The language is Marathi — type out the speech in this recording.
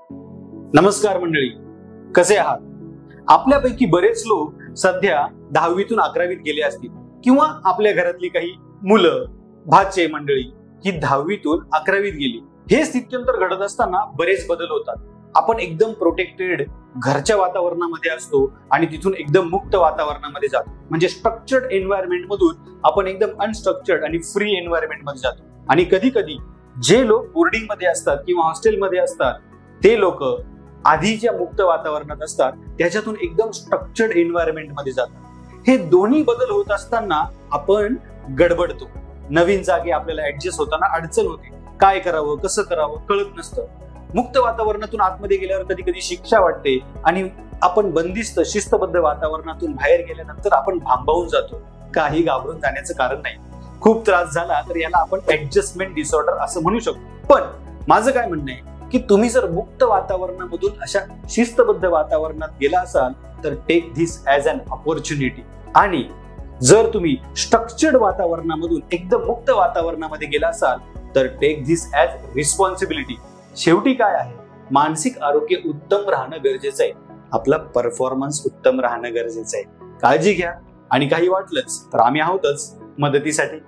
नमस्कार मंडळी, कसे आहात? आपल्यापैकी बरेच लोक सध्या 10वीतून 11वीत गेले असतील किंवा आपल्या घरातली काही मुलं, भाचे मंडळी ही 10वीतून 11वीत गेली. हे स्थित्यंतर घडत असताना बरेच बदल होतात. आपण एकदम प्रोटेक्टेड घरच्या वातावरणामध्ये असतो आणि तिथून एकदम मुक्त वातावरणामध्ये जातो. म्हणजे स्ट्रक्चर्ड एन्व्हायरमेंट मधून आपण एकदम अनस्ट्रक्चर्ड आणि फ्री एन्व्हायरमेंट मध्ये जातो. आणि कधी कधी जे लोक बोर्डिंग मध्ये असतात किंवा हॉस्टेलमध्ये असतात ते लोक आधीच्या मुक्त वातावरणात असतात त्याच्यातून एकदम स्ट्रक्चर्ड एन्व्हायरमेंट मध्ये जातात. हे दोन्ही बदल होत असताना आपण गडबडतो. नवीन जागे आपल्याला ऍडजस्ट होताना अडचण होते. काय करावं, कसं करावं कळत नसतं. मुक्त वातावरणातून आतमध्ये गेल्यावर कधी कधी शिक्षा वाटते आणि आपण बंदिस्त शिस्तबद्ध वातावरणातून बाहेर गेल्यानंतर आपण भांबावून जातो. काही घाबरून जाण्याचं कारण नाही. खूप त्रास झाला तर याला आपण ऍडजस्टमेंट डिसऑर्डर असं म्हणू शकतो. पण माझं काय म्हणणं आहे की तुम्ही जर मुक्त वातावरणामधून अशा शिस्तबद्ध वातावरणात गेला असाल तर take this as an opportunity. आणि जर तुम्ही स्ट्रक्चर्ड वातावरणामधून एकदम मुक्त वातावरणामध्ये गेला असाल तर टेक धिस ॲज रिस्पॉन्सिबिलिटी. शेवटी काय आहे, मानसिक आरोग्य उत्तम राहणं गरजेचं आहे. आपला परफॉर्मन्स उत्तम राहणं गरजेचं आहे. काळजी घ्या आणि काही वाटलंच तर आम्ही आहोतच मदतीसाठी.